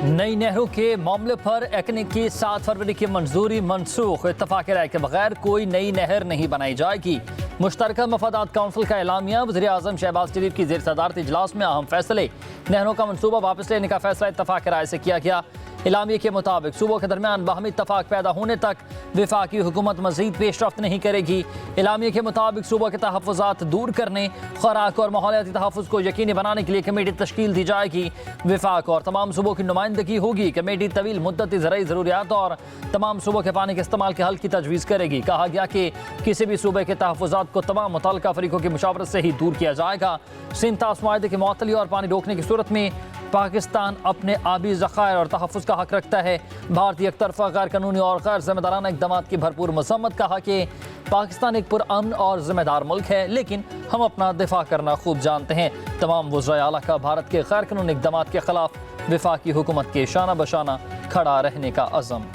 नई नहरों के मामले पर एक्ने की 7 फरवरी की मंजूरी मनसूख। इत्तफाक राय के बगैर कोई नई नहर नहीं बनाई जाएगी। मुश्तरका मफादात काउंसिल का एलामिया। वज़ीर आज़म शहबाज शरीफ की ज़ेर सदारत इजलास में अहम फैसले। नहरों का मनसूबा वापस लेने का फैसला इत्तफाक राय से किया गया। एलामिया के मुताबिक सूबों के दरमियान बाहमी इत्तफाक पैदा होने तक वफाकी हुकूमत मजीद पेशरफ्त नहीं करेगी। एलामिया के मुताबिक सूबों के तहफ़्फ़ुज़ात दूर करने, खुराक और माहौलियाती तहफ़्फ़ुज़ को यकीनी बनाने के लिए कमेटी तश्कील दी जाएगी। वफाक और तमाम सूबों की नुमाइंदगी होगी। कमेटी तवील मुद्दती ज़रूरी ज़रूरियात और तमाम सूबों के पानी के इस्तेमाल के हल की तजवीज़ करेगी। कहा गया कि किसी भी सूबे के तहफ़्फ़ुज़ात को तमाम मुतल्लिक़ा फ़रीक़ों की मुशावरत से ही दूर किया जाएगा। सिंध तास मुआहदे की मुअत्तली और पानी रोकने की सूरत में पाकिस्तान अपने आबी ज़खायर और तहफ़्फ़ुज़ का हक रखता है। भारतीय एक तरफ़ा गैर कानूनी और गैर ज़िम्मेदाराना इक़दामात की भरपूर मज़म्मत। कहा कि पाकिस्तान एक पुरअमन और ज़िम्मेदार मुल्क है, लेकिन हम अपना दिफा करना खूब जानते हैं। तमाम वज़राए आला का भारत के गैर कानूनी इक़दामात के ख़िलाफ़ वफाकी हुकूमत के शाना बशाना खड़ा रहने का अज़म।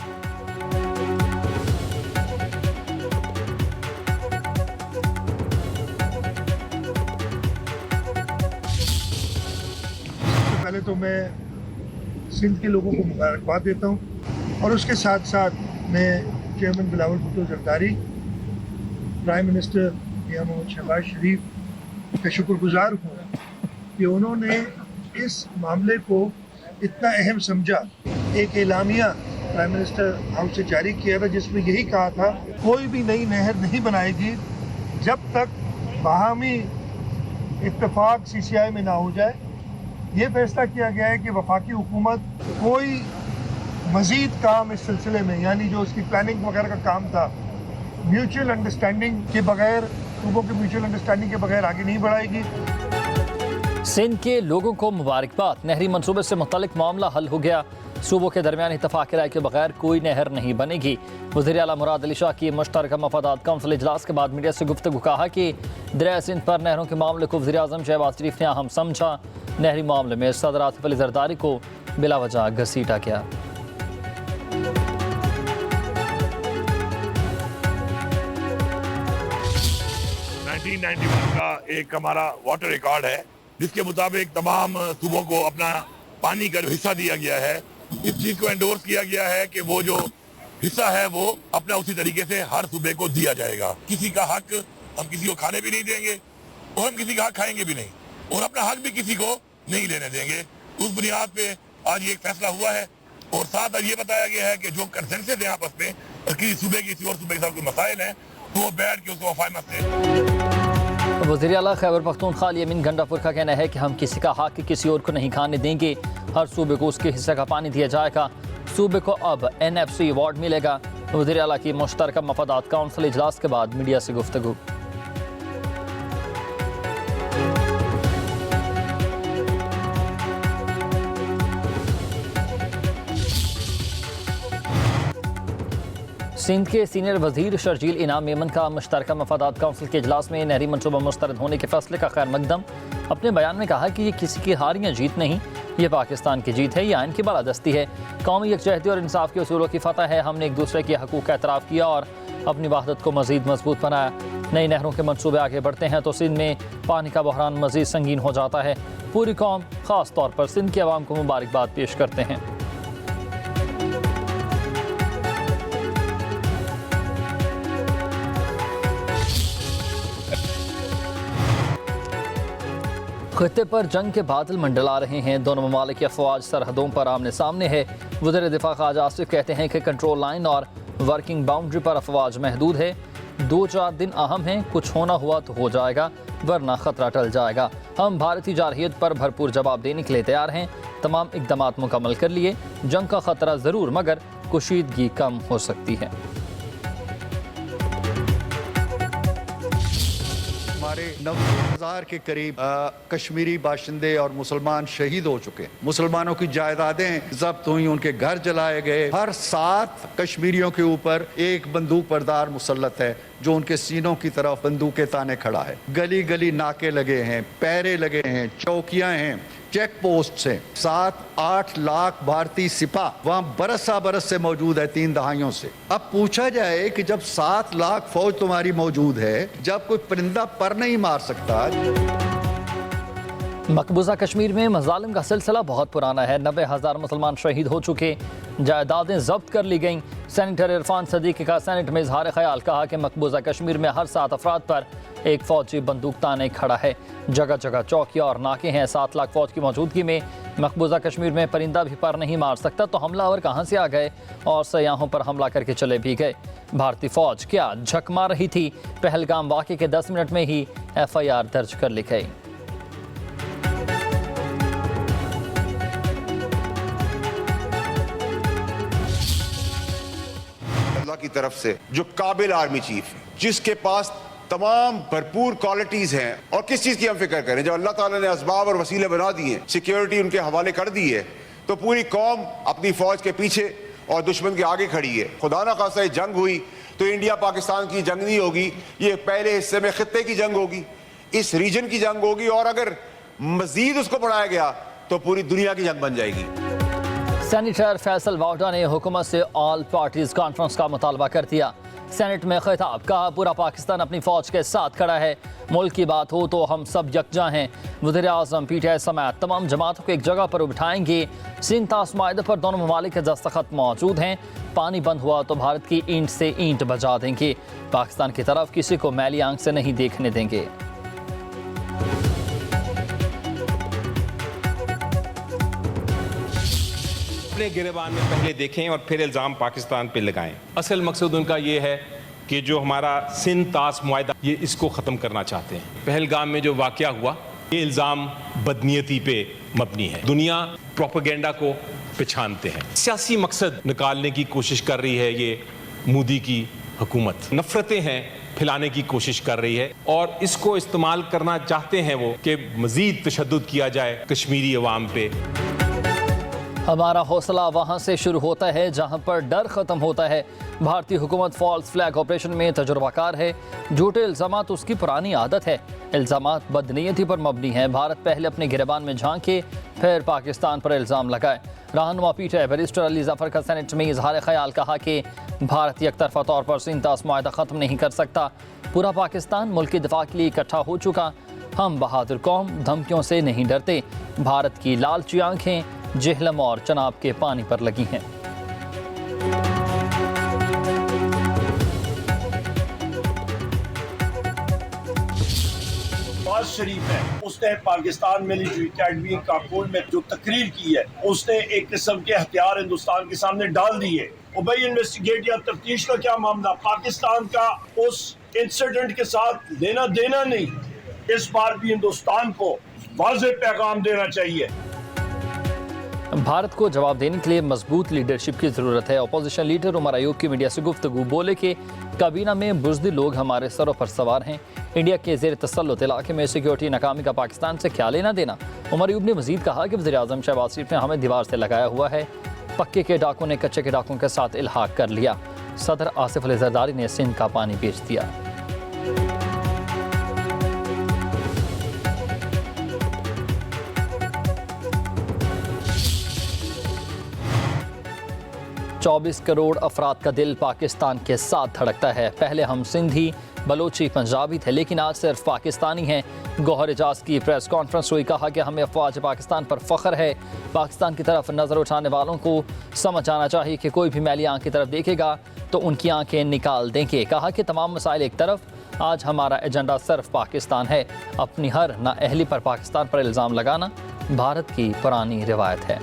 पहले तो मैं सिंध के लोगों को मुबारकबाद देता हूँ और उसके साथ साथ मैं chairman Bilawal Bhutto Zardari, prime minister मियां मोहम्मद शहबाज शरीफ का शुक्रगुजार हूँ कि उन्होंने इस मामले को इतना अहम समझा। एक एलामिया प्राइम मिनिस्टर हाउस से जारी किया था जिसमें यही कहा था कोई भी नई नहर नहीं बनाएगी जब तक बाहमी इत्तेफाक CCI में ना हो जाए। ये फैसला किया गया है कि वफाकी हुकूमत कोई मज़ीद काम इस सिलसिले में, यानी जो उसकी प्लानिंग वगैरह का काम था, म्यूचुअल अंडरस्टैंडिंग के बगैर, सूबों के म्यूचुअल अंडरस्टैंडिंग के बगैर आगे नहीं बढ़ाएगी। सिंध के लोगों को मुबारकबाद। नहरी मनसूबे से मुतल्लिक मामला हल हो गया। सूबों के दरमियान इत्तफाक राय के बगैर कोई नहर नहीं बनेगी। वज़ीर आला मुराद अली शाह की मुश्तरका मफादात काउंसिल इजलास के बाद मीडिया से गुफ्तगू। कहा कि दरिया सिंध पर नहरों के मामले को वज़ीर आज़म शहबाज शरीफ ने अहम समझा। नहरी मामले में सदर आसिफ अली जरदारी को बिलावजह घसीटा गया। 1991 का एक हमारा वाटर रिकॉर्ड है जिसके मुताबिक तमाम सूबों को अपना पानी का जो हिस्सा दिया गया है, इस चीज को एंडोर्स किया गया है कि वो जो हिस्सा है वो अपना उसी तरीके से हर सूबे को दिया जाएगा। किसी का हक हम किसी को खाने भी नहीं देंगे और हम किसी का हक खाएंगे भी नहीं और अपना हक भी किसी को नहीं लेने देंगे। उस बुनियाद पे आज ये एक फैसला हुआ है और साथ ये बताया गया है कि जो कंसेंसस है आपस में और किसी सूबे की किसी और सूबे के साथ कोई मसाइल है तो वो बैठ के उसको वफायत से। वज़ीर आला खैबर पख्तूनख्वा यमीन गंडापुर का कहना है कि हम किसी का हक किसी और को नहीं खाने देंगे। हर सूबे को उसके हिस्से का पानी दिया जाएगा। सूबे को अब NFC अवार्ड मिलेगा। वज़ीर आला की मुश्तरका मफादात काउंसिल इजलास के बाद मीडिया से गुफ्तगू। सिंध के सीनियर वजीर शर्जील इनाम मेमन का मुश्तरका मफादात काउंसिल के इजलास में नहरी मनसूबा मुस्तरद होने के फैसले का खैर मकदम। अपने बयान में कहा कि ये किसी की हार या जीत नहीं, ये पाकिस्तान की जीत है, ये आइन की बालादस्ती है। कौमी यकजहती और इंसाफ के उसूलों की फतह है। हमने एक दूसरे के हकूक़ का एतराफ़ किया और अपनी वहदत को मज़ीद मजबूत बनाया। नई नहरों के मनसूबे आगे बढ़ते हैं तो सिंध में पानी का बहरान मज़ीद संगीन हो जाता है। पूरी कौम ख़ास तौर पर सिंध की आवाम को मुबारकबाद पेश करते हैं। खित्ते पर जंग के बादल मंडला रहे हैं। दोनों ममालिक की अफवाज सरहदों पर आमने सामने है। वज़ीर दिफा ख्वाजा आसिफ कहते हैं कि कंट्रोल लाइन और वर्किंग बाउंड्री पर अफवाज महदूद है। 2-4 दिन अहम हैं, कुछ होना हुआ तो हो जाएगा वरना ख़तरा टल जाएगा। हम भारतीय जारहियत पर भरपूर जवाब देने के लिए तैयार हैं। तमाम इक़दामात मुकम्मल कर लिए। जंग का ख़तरा ज़रूर मगर कुशीदगी कम हो सकती है। हमारे 90,000 के करीब कश्मीरी बाशिंदे और मुसलमान शहीद हो चुके हैं। मुसलमानों की जायदादें जब्त हुई, उनके घर जलाए गए। हर 7 कश्मीरियों के ऊपर एक बंदूक बरदार मुसल्लत है जो उनके सीनों की तरफ बंदूकें ताने खड़ा है। गली गली नाके लगे हैं, पैरे लगे हैं, चौकियां हैं, चेक पोस्ट हैं। 7-8 लाख भारतीय सिपाह वहां बरस से मौजूद है 3 दहाइयों से। अब पूछा जाए कि जब 7 लाख फौज तुम्हारी मौजूद है, जब कोई परिंदा पर नहीं मार सकता, मकबूजा कश्मीर में मजालिम का सिलसिला बहुत पुराना है। 90,000 मुसलमान शहीद हो चुके, जायदादें जब्त कर ली गईं। सेनेटर इरफान सदीकी का सेनेट में इजहार ख्याल, कहा कि मकबूजा कश्मीर में हर 7 अफराद पर एक फौजी बंदूक ताने खड़ा है। जगह जगह चौकियाँ और नाके हैं। 7 लाख फौज की मौजूदगी में मकबूजा कश्मीर में परिंदा भी पर नहीं मार सकता, तो हमलावर कहाँ से आ गए और सयाहों पर हमला करके चले भी गए। भारतीय फौज क्या झक मार रही थी? पहलगाम वाक़े के 10 मिनट में ही FIR दर्ज कर ली गई। की तरफ से जो काबिल आर्मी चीफ है, जिसके पास तमाम भरपूर क्वालिटीज हैं, और किस चीज की हम फिक्र करें, जब अल्लाह ताला ने असबाब और वसीले बना दिए, सिक्योरिटी उनके हवाले कर दी है, तो पूरी कौम अपनी फौज के पीछे और दुश्मन के आगे खड़ी है। खुदा ना खासा ये जंग हुई तो इंडिया पाकिस्तान की जंग नहीं होगी, ये पहले हिस्से में खित्ते की जंग होगी, इस रीजन की जंग होगी, और अगर मजीद उसको बढ़ाया गया तो पूरी दुनिया की जंग बन जाएगी। सेनेटर फैसल वाउडा ने हुकूमत से ऑल पार्टीज कॉन्फ्रेंस का मुतालबा कर दिया। सेनेट में खिताब, कहा पूरा पाकिस्तान अपनी फौज के साथ खड़ा है। मुल्क की बात हो तो हम सब यकजा हैं। वज़ीर आज़म PTI समेत तमाम जमातों को एक जगह पर बिठाएंगे। सिंध तास माहदे पर दोनों ममालिक के दस्तखत मौजूद हैं। पानी बंद हुआ तो भारत की ईंट से ईंट बजा देंगे। पाकिस्तान की तरफ किसी को मैली आंख से नहीं देखने देंगे। अपने गिरबान में पहले देखें और फिर इल्ज़ाम पाकिस्तान पे लगाएं। असल मकसद उनका ये है कि जो हमारा सिंध तास मुआहदा, ये इसको ख़त्म करना चाहते हैं। पहलगाम में जो वाक़या हुआ, ये इल्ज़ाम बदनीयती पे मबनी है। दुनिया प्रोपेगेंडा को पहचानते हैं, सियासी मकसद निकालने की कोशिश कर रही है ये मोदी की हुकूमत। नफ़रतें हैं फैलाने की कोशिश कर रही है, और इसको इस्तेमाल करना चाहते हैं वो कि मज़ीद तशद्दुद किया जाए कश्मीरी अवाम पे। हमारा हौसला वहाँ से शुरू होता है जहाँ पर डर ख़त्म होता है। भारतीय हुकूमत फॉल्स फ्लैग ऑपरेशन में तजुर्बाकार है। झूठे इल्ज़ामात उसकी पुरानी आदत है। इल्ज़ामात बदनीयती पर मबनी हैं। भारत पहले अपने गिरबान में झांके, फिर पाकिस्तान पर इल्ज़ाम लगाए। रहनुमा PTI बैरिस्टर अली जफ़र का सेनेट में इजहार ख्याल, कहा कि भारत एकतरफा तौर पर सिंध तास मुआहदा ख़त्म नहीं कर सकता। पूरा पाकिस्तान मुल्क के दिफा के लिए इकट्ठा हो चुका। हम बहादुर कौम धमकियों से नहीं डरते। भारत की लालची आंखें जेहलम और चनाब के पानी पर लगी हैं। नवाज शरीफ है, उसने पाकिस्तान मिलिट्री अकेडमी काबुल में जो तकरीर की है, उसने एक किस्म के हथियार हिंदुस्तान के सामने डाल दिए। और भाई इन्वेस्टिगेट या तफ्तीश का क्या मामला, पाकिस्तान का उस इंसिडेंट के साथ लेना देना नहीं। इस बार भी हिंदुस्तान को वाज़ेह पैगाम देना चाहिए। भारत को जवाब देने के लिए मजबूत लीडरशिप की ज़रूरत है। अपोजिशन लीडर उमर अयूब की मीडिया से गुफ्तगू, बोले कि काबीना में बुज़दिल लोग हमारे सरों पर सवार हैं। इंडिया के ज़ेर तसल्लुत इलाके में सिक्योरिटी नाकामी का पाकिस्तान से क्या लेना देना। उमर अयूब ने मज़ीद कहा कि वज़ीर आज़म शहबाज शरीफ ने हमें दीवार से लगाया हुआ है। पक्के के डाकों ने कच्चे के डाकों के साथ इल्हाक कर लिया। सदर आसिफ अली जरदारी ने सिंध का पानी बेच दिया। चौबीस करोड़ अफराद का दिल पाकिस्तान के साथ धड़कता है। पहले हम सिंधी, बलोची, पंजाबी थे, लेकिन आज सिर्फ पाकिस्तानी हैं। गौहर एजाज की प्रेस कॉन्फ्रेंस हुई, कहा कि हमें अफवाज पाकिस्तान पर फ़ख्र है। पाकिस्तान की तरफ नज़र उठाने वालों को समझ आना चाहिए कि कोई भी मैली आंख की तरफ देखेगा तो उनकी आंखें निकाल देंगे। कहा कि तमाम मसाइल एक तरफ, आज हमारा एजेंडा सिर्फ पाकिस्तान है। अपनी हर नाअहली पर पाकिस्तान पर इल्ज़ाम लगाना भारत की पुरानी रिवायत है।